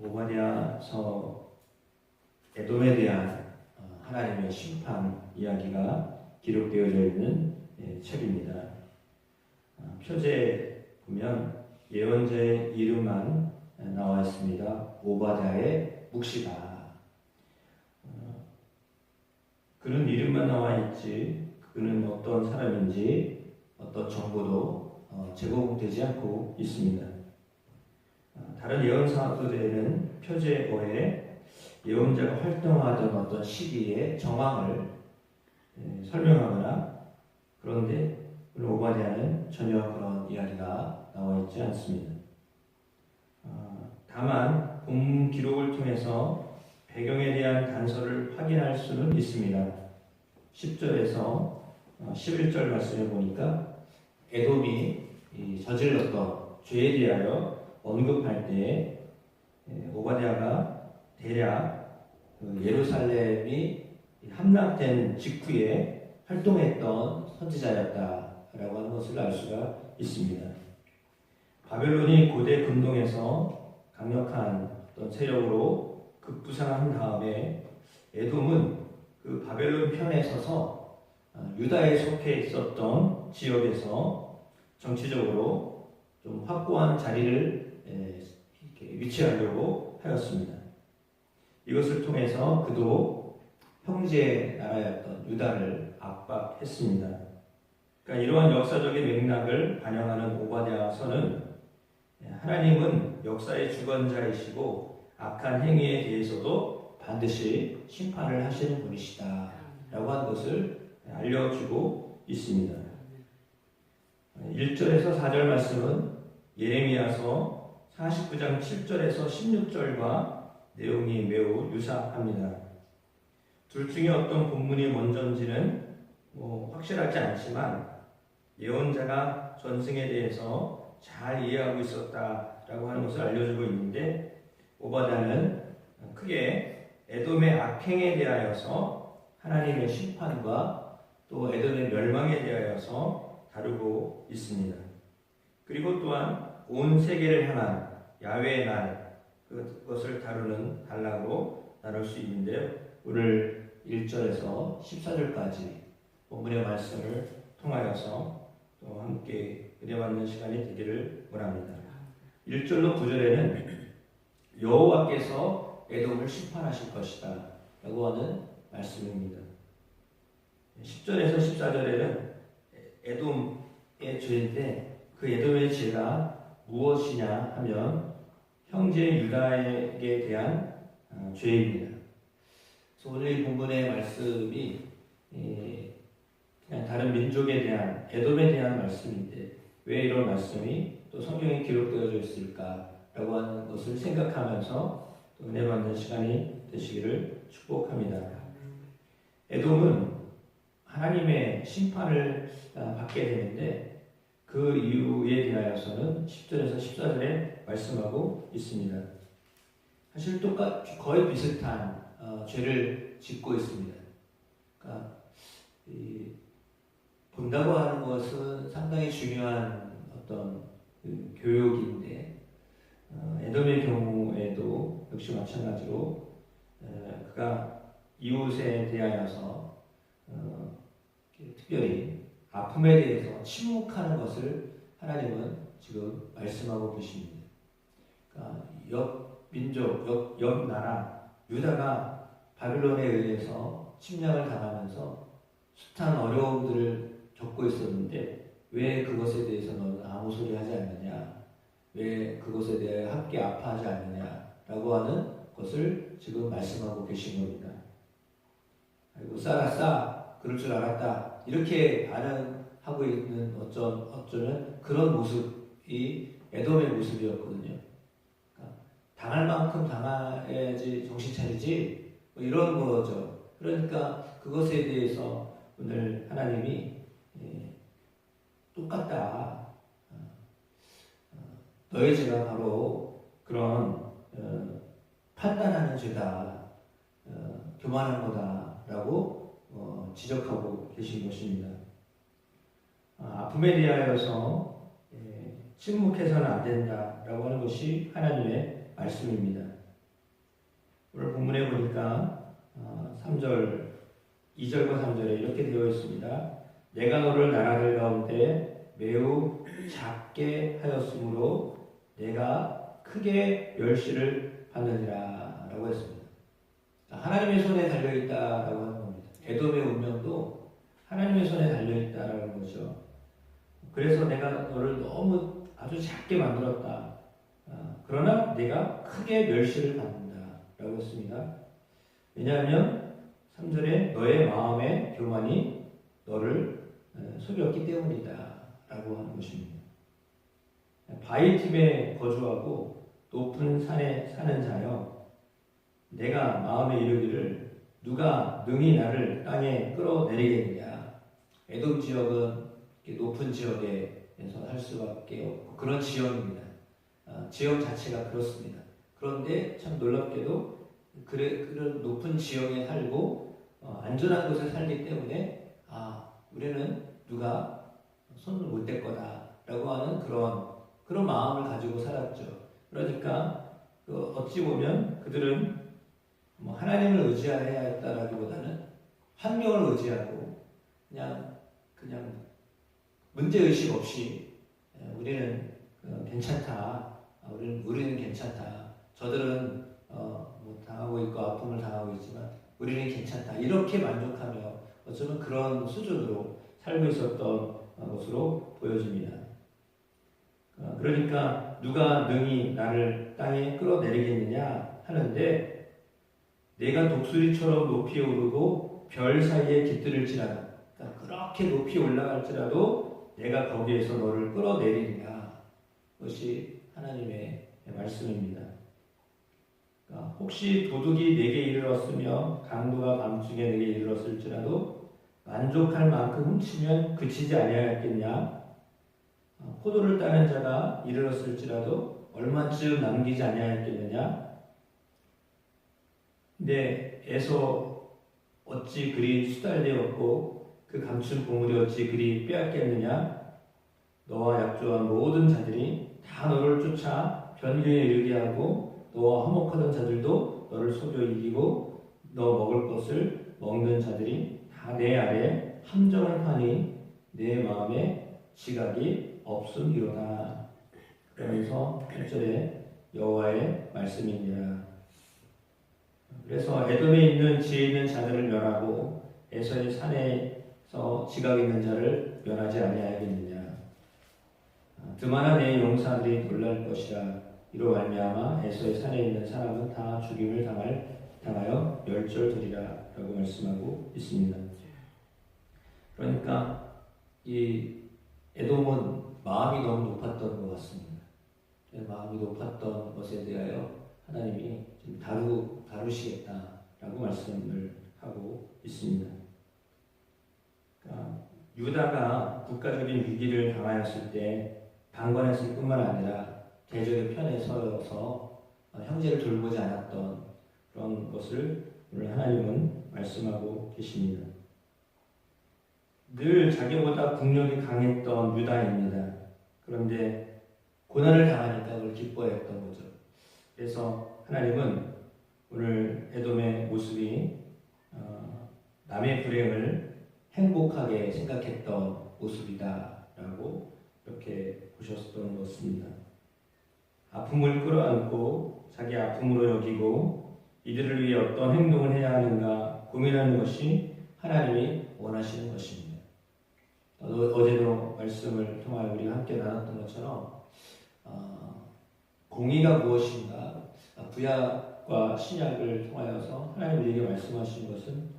오바댜서 에돔에 대한 하나님의 심판 이야기가 기록되어져 있는 책입니다. 표제에 보면 예언자의 이름만 나와 있습니다. 오바댜의 묵시다. 그는 이름만 나와 있지 그는 어떤 사람인지 어떤 정보도 제공되지 않고 있습니다. 다른 예언사들에는 표제 외에 예언자가 활동하던 어떤 시기의 정황을 설명하거나, 그런데 오바댜는 전혀 그런 이야기가 나와 있지 않습니다. 다만 본 기록을 통해서 배경에 대한 단서를 확인할 수는 있습니다. 10절에서 11절 말씀에 보니까 에돔이 저질렀던 죄에 대하여 언급할 때 오바댜가 대략 예루살렘이 함락된 직후에 활동했던 선지자였다라고 하는 것을 알 수가 있습니다. 바벨론이 고대 근동에서 강력한 어떤 세력으로 급부상한 다음에 에돔은 그 바벨론 편에 서서 유다에 속해 있었던 지역에서 정치적으로 좀 확고한 자리를 위치하려고 하였습니다. 이것을 통해서 그도 형제 나라였던 유다를 압박했습니다. 그러니까 이러한 역사적인 맥락을 반영하는 오바댜서는 하나님은 역사의 주관자이시고 악한 행위에 대해서도 반드시 심판을 하시는 분이시다 라고 하는 것을 알려주고 있습니다. 1절에서 4절 말씀은 예레미야서 49장 7절에서 16절과 내용이 매우 유사합니다. 둘 중에 어떤 본문이 먼저인지는 확실하지 않지만 예언자가 전승에 대해서 잘 이해하고 있었다라고 하는 것을 알려주고 있는데, 오바댜는 크게 에돔의 악행에 대하여서 하나님의 심판과 또 에돔의 멸망에 대하여서 다루고 있습니다. 그리고 또한 온 세계를 향한 야훼의 날, 그것을 다루는 단락으로 나눌 수 있는데요. 오늘 1절에서 14절까지 본문의 말씀을 통하여서 또 함께 은혜받는 시간이 되기를 원합니다. 1절로 9절에는 여호와께서 에돔을 심판하실 것이다 라고 하는 말씀입니다. 10절에서 14절에는 에돔의 죄인데 그 에돔의 죄가 무엇이냐 하면 형제 유다에게 대한 죄입니다. 그래서 오늘 이 본문의 말씀이 그냥 다른 민족에 대한, 에돔에 대한 말씀인데 왜 이런 말씀이 또 성경에 기록되어져 있을까라고 하는 것을 생각하면서 또 은혜 받는 시간이 되시기를 축복합니다. 에돔은 하나님의 심판을 받게 되는데 그 이유에 대하여서는 10절에서 14절에 말씀하고 있습니다. 사실 거의 비슷한 죄를 짓고 있습니다. 그러니까 본다고 하는 것은 상당히 중요한 어떤 교육인데, 에돔의 경우에도 역시 마찬가지로 그가 이웃에 대하여서 특별히 아픔에 대해서 침묵하는 것을 하나님은 지금 말씀하고 계십니다. 그러니까 옆 민족, 옆 나라 유다가 바빌론에 의해서 침략을 당하면서 숱한 어려움들을 겪고 있었는데 왜 그것에 대해서 너는 아무 소리 하지 않느냐, 왜 그것에 대해 함께 아파하지 않느냐라고 하는 것을 지금 말씀하고 계신 겁니다. 아이고 쌀았어, 그럴 줄 알았다, 이렇게 반응하고 있는 어쩌면 그런 모습이 에돔의 모습이었거든요. 그러니까 당할 만큼 당해야지 정신 차리지, 이런 거죠. 그러니까 그것에 대해서 오늘 하나님이 똑같다, 너의 죄가 바로 그런 판단하는 죄다, 교만한 거다라고 지적하고 계신 것입니다. 아픔에 대하여서 침묵해서는 안 된다라고 하는 것이 하나님의 말씀입니다. 오늘 본문에 보니까 3절, 2절과 3절에 이렇게 되어 있습니다. 내가 너를 나라들 가운데 매우 작게 하였으므로 내가 크게 멸시를 받느니라 라고 했습니다. 하나님의 손에 달려있다라고 하는 겁니다. 에돔의 운명도 하나님의 손에 달려있다라는 거죠. 그래서 내가 너를 너무 아주 작게 만들었다. 그러나 내가 크게 멸시를 받는다 라고 했습니다. 왜냐하면 3절에 너의 마음의 교만이 너를 속였기 때문이다 라고 하는 것입니다. 바위틈에 거주하고 높은 산에 사는 자여, 내가 마음에 이르기를 누가 능히 나를 땅에 끌어내리겠느냐. 에돔 지역은 높은 지역에서 살 수밖에 없고 그런 지역입니다. 지역 자체가 그렇습니다. 그런데 참 놀랍게도 그런 높은 지역에 살고 안전한 곳에 살기 때문에 우리는 누가 손을 못 댈 거다라고 하는 그런 마음을 가지고 살았죠. 그러니까 어찌 보면 그들은 하나님을 의지해야 했다라기보다는 환경을 의지하고 그냥 문제의식 없이 우리는 괜찮다. 우리는 괜찮다. 저들은 당하고 있고 아픔을 당하고 있지만 우리는 괜찮다. 이렇게 만족하며 어쩌면 그런 수준으로 살고 있었던 것으로 보여집니다. 그러니까 누가 능히 나를 땅에 끌어내리겠느냐 하는데, 내가 독수리처럼 높이 오르고 별 사이에 깃들을지라도, 그러니까 그렇게 높이 올라갈지라도 내가 거기에서 너를 끌어내리리라. 그것이 하나님의 말씀입니다. 그러니까 혹시 도둑이 내게 이르렀으며 강도가 밤중에 내게 이르렀을지라도 만족할 만큼 훔치면 그치지 아니하였겠냐. 포도를 따는 자가 이르렀을지라도 얼마쯤 남기지 아니하였겠느냐. 내 에서 어찌 그리 수달되었고 그 감춘 보물이 어찌 그리 빼앗겼느냐. 너와 약조한 모든 자들이 다 너를 쫓아 변경에 이르게 하고 너와 화목하던 자들도 너를 속여 이기고 너 먹을 것을 먹는 자들이 다 내 아래 함정을 파니 내 마음에 지각이 없음이로다. 그러면서 8절에 여호와의 말씀이니라. 그래서 에돔에 있는 지혜 있는 자들을 멸하고 에서의 산에서 지각 있는 자를 멸하지 아니하겠느냐. 드마나 내 용사들이 놀랄 것이라. 이로 말미암아 에서의 산에 있는 사람은 다 죽임을 당하여 멸절되리라 라고 말씀하고 있습니다. 그러니까 이 에돔은 마음이 너무 높았던 것 같습니다. 마음이 높았던 것에 대하여 하나님이 좀 다루시겠다라고 말씀을 하고 있습니다. 그러니까 유다가 국가적인 위기를 당하였을 때 방관했을 뿐만 아니라 대적의 편에 서서 형제를 돌보지 않았던 그런 것을 오늘 하나님은 말씀하고 계십니다. 늘 자기보다 국력이 강했던 유다입니다. 그런데 고난을 당하니까 그걸 기뻐했던 거죠. 그래서 하나님은 오늘 에돔의 모습이 남의 불행을 행복하게 생각했던 모습이다라고 이렇게 보셨던 것입니다. 아픔을 끌어안고 자기 아픔으로 여기고 이들을 위해 어떤 행동을 해야 하는가 고민하는 것이 하나님이 원하시는 것입니다. 어제도 말씀을 통하여 우리가 함께 나눴던 것처럼 공의가 무엇인가, 구약과 신약을 통하여서 하나님 우리에게 말씀하신 것은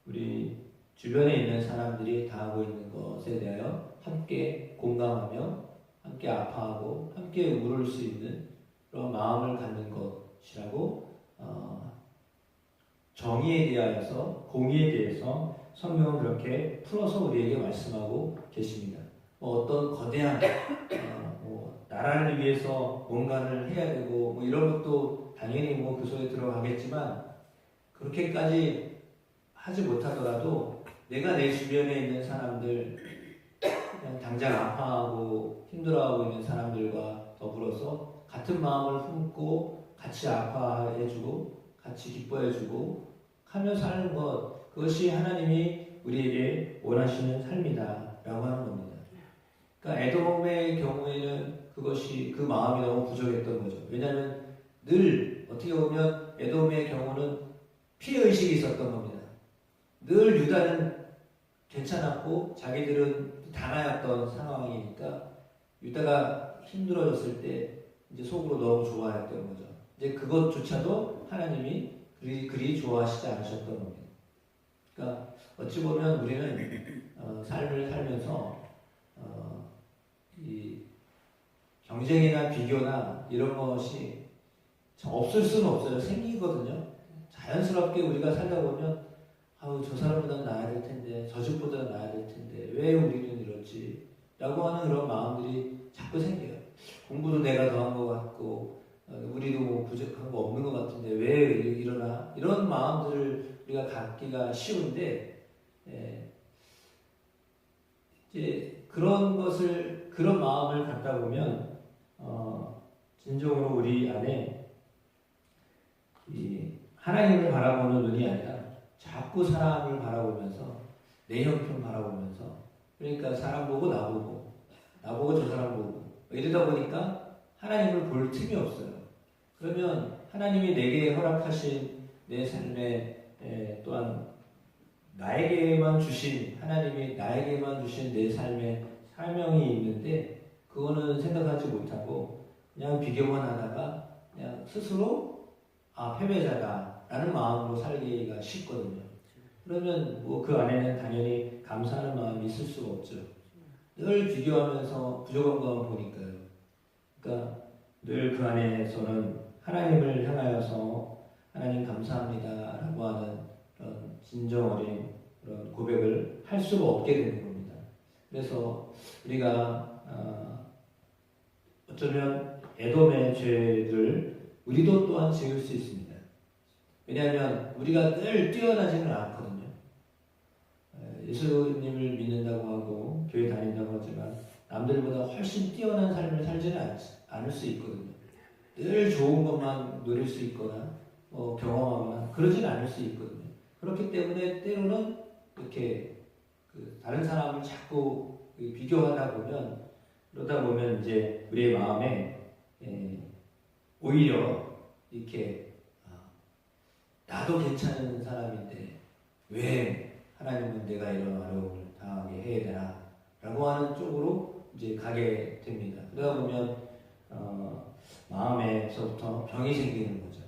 우리 주변에 있는 사람들이 당하고 있는 것에 대하여 함께 공감하며 함께 아파하고 함께 울을 수 있는 그런 마음을 갖는 것이라고, 정의에 대하여서 공의에 대해서 성경은 그렇게 풀어서 우리에게 말씀하고 계십니다. 어떤 거대한 나라를 위해서 뭔가를 해야 되고 이런 것도 당연히 그 속에 들어가겠지만, 그렇게까지 하지 못하더라도 내가 내 주변에 있는 사람들, 그냥 당장 아파하고 힘들어하고 있는 사람들과 더불어서 같은 마음을 품고 같이 아파해주고 같이 기뻐해주고 하며 사는 것, 그것이 하나님이 우리에게 원하시는 삶이다라고 하는 겁니다. 그러니까 에돔의 경우에는 그것이 그 마음이 너무 부족했던 거죠. 왜냐하면 늘 어떻게 보면 에돔의 경우는 피해 의식이 있었던 겁니다. 늘 유다는 괜찮았고 자기들은 당하였던 상황이니까 유다가 힘들어졌을 때 이제 속으로 너무 좋아했던 거죠. 이제 그것조차도 하나님이 그리 좋아하시지 않으셨던 겁니다. 그러니까 어찌 보면 우리는 삶을 살면서 이 경쟁이나 비교나 이런 것이 없을 수는 없어요. 생기거든요. 자연스럽게 우리가 살다 보면 아우 저 사람보다 나아야 될 텐데 저 집보다 나아야 될 텐데 왜 우리는 이렇지? 라고 하는 그런 마음들이 자꾸 생겨요. 공부도 내가 더 한 것 같고 우리도 뭐 부족한 거 없는 것 같은데 왜 이러나 이런 마음들을 우리가 갖기가 쉬운데 이제 그런 마음을 갖다 보면 진정으로 우리 안에 이 하나님을 바라보는 눈이 아니라 자꾸 사람을 바라보면서 내 형편 바라보면서 그러니까 사람 보고 나보고 저 사람 보고 이러다 보니까 하나님을 볼 틈이 없어요. 그러면 하나님이 내게 허락하신 내 삶에 또한 나에게만 주신 하나님이 나에게만 주신 내 삶에 사명이 있는데 그거는 생각하지 못하고 그냥 비교만 하다가 그냥 스스로 패배자다라는 마음으로 살기가 쉽거든요. 그러면 뭐 그 안에는 당연히 감사하는 마음이 있을 수가 없죠. 늘 비교하면서 부족한 것만 보니까요. 그러니까 늘 그 안에서는 하나님을 향하여서 하나님 감사합니다라고 하는 그런 진정 어린 그런 고백을 할 수가 없게 되는 겁니다. 그래서 우리가 어쩌면 에돔의 죄를 우리도 또한 지을 수 있습니다. 왜냐하면 우리가 늘 뛰어나지는 않거든요. 예수님을 믿는다고 하고 교회 다닌다고 하지만 남들보다 훨씬 뛰어난 삶을 살지는 않을 수 있거든요. 늘 좋은 것만 누릴 수 있거나 경험하거나 그러지는 않을 수 있거든요. 그렇기 때문에 때로는 이렇게 다른 사람을 자꾸 비교하다 보면 그러다 보면 이제 우리의 마음에 오히려 이렇게 나도 괜찮은 사람인데 왜 하나님은 내가 이런 어려움을 당하게 해야 되나 라고 하는 쪽으로 이제 가게 됩니다. 그러다 보면 마음에서부터 병이 생기는 거죠.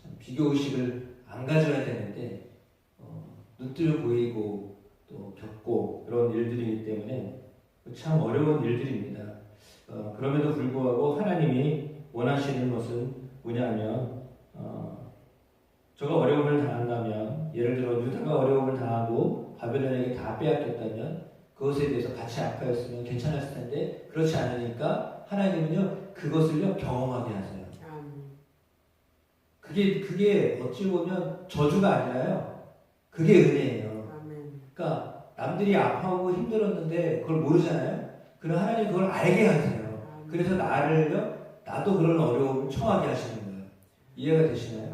참 비교의식을 안 가져야 되는데 눈뜨려 보이고 또 겪고 그런 일들이기 때문에 참 어려운 일들입니다. 그럼에도 불구하고 하나님이 원하시는 것은 뭐냐면 저가 어려움을 당한다면 예를 들어 유다가 어려움을 당하고 바벨론에게 다 빼앗겼다면 그것에 대해서 같이 아파했으면 괜찮았을 텐데 그렇지 않으니까 하나님은요 그것을요 경험하게 하세요. 그게 어찌 보면 저주가 아니라요 그게 은혜예요. 그러니까 남들이 아파하고 힘들었는데 그걸 모르잖아요. 그럼 하나님 그걸 알게 하세요. 그래서 나도 그런 어려움을 처하게 하시는 거예요. 이해가 되시나요?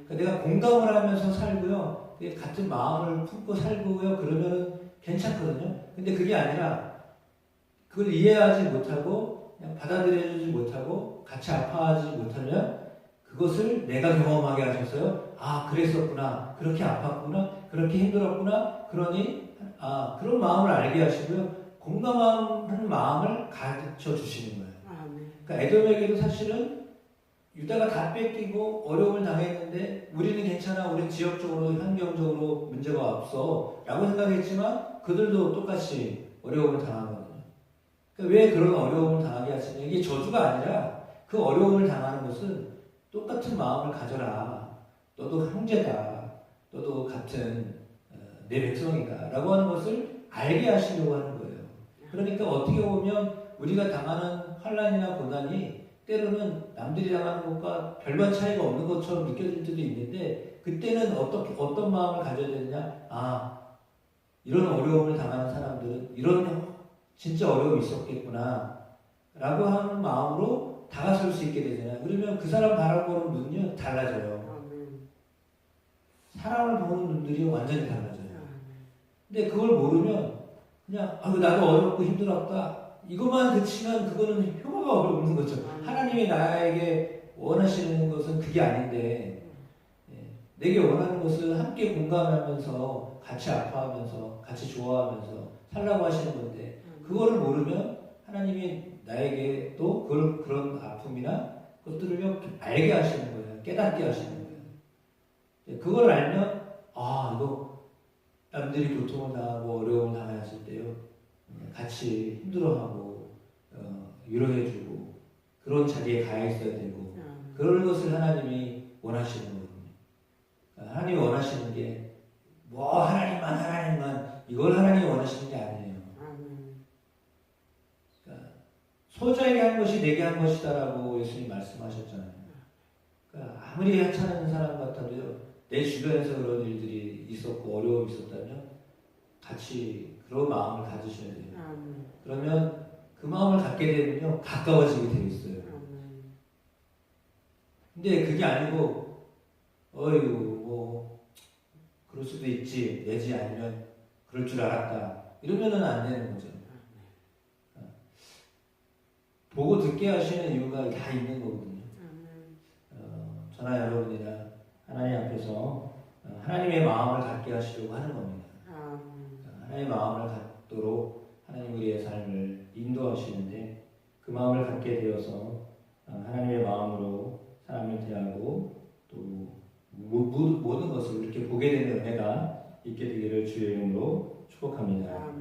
그러니까 내가 공감을 하면서 살고요. 같은 마음을 품고 살고요. 그러면 괜찮거든요. 근데 그게 아니라 그걸 이해하지 못하고 그냥 받아들여주지 못하고 같이 아파하지 못하면 그것을 내가 경험하게 하셔서요. 그랬었구나. 그렇게 아팠구나. 그렇게 힘들었구나. 그러니 그런 마음을 알게 하시고요. 공감하는 마음을 가르쳐 주시는 거예요. 그러니까 에돔에게도 사실은 유다가 다 뺏기고 어려움을 당했는데 우리는 괜찮아. 우리 지역적으로 환경적으로 문제가 없어 라고 생각했지만 그들도 똑같이 어려움을 당하거든요. 그러니까 왜 그런 어려움을 당하게 하시냐. 이게 저주가 아니라 그 어려움을 당하는 것은 똑같은 마음을 가져라. 너도 형제다. 너도 같은 내 백성이다. 라고 하는 것을 알게 하시려고 하는 거예요. 그러니까 어떻게 보면 우리가 당하는 환난이나 고난이 때로는 남들이 당하는 것과 별반 차이가 없는 것처럼 느껴질 때도 있는데 그때는 어떤 마음을 가져야 되느냐. 이런 어려움을 당하는 사람들은 이런 진짜 어려움이 있었겠구나 라고 하는 마음으로 다가서 바라볼 수 있게 되잖아요. 그러면 그 사람 바라보는 눈이 달라져요. 사람을 보는 눈들이 완전히 달라져요. 근데 그걸 모르면 그냥 나도 어렵고 힘들었다. 이것만 그치면 그거는 효과가 없는 거죠. 하나님이 나에게 원하시는 것은 그게 아닌데 내게 원하는 것을 함께 공감하면서 같이 아파하면서 같이 좋아하면서 살라고 하시는 건데 그거를 모르면 하나님이 나에게 또 그런 아픔이나 것들을 알게 하시는 거예요. 깨닫게 하시는 거예요. 그걸 알면 이거 남들이 고통을 당하고 어려움을 당했을 때요 같이 힘들어하고 위로해주고 그런 자리에 가 있어야 되고 그런 것을 하나님이 원하시는 거거든요. 하나님이 원하시는 게 뭐 하나님만 이걸 하나님이 원하시는 게 아니에요. 그러니까 소자에게 한 것이 내게 한 것이다라고 예수님 말씀하셨잖아요. 그러니까 아무리 하찮은 사람 같아도요 내 주변에서 그런 일들이 있었고 어려움이 있었다면 같이 그런 마음을 가지셔야 돼요. 그러면 그 마음을 갖게 되면요 가까워지게 되어 있어요. 근데 그게 아니고 뭐 그럴 수도 있지 내지 아니면 그럴 줄 알았다 이러면은 안 되는 거죠. 보고 듣게 하시는 이유가 다 있는 거거든요. 저나 여러분이나 하나님 앞에서 하나님의 마음을 갖게 하시려고 하는 겁니다. 하나님의 마음을 갖도록 하나님 우리의 삶을 인도하시는데 그 마음을 갖게 되어서 하나님의 마음으로 사람을 대하고 또 모든 것을 이렇게 보게 되는 은혜가 있게 되기를 주의 이름으로 축복합니다.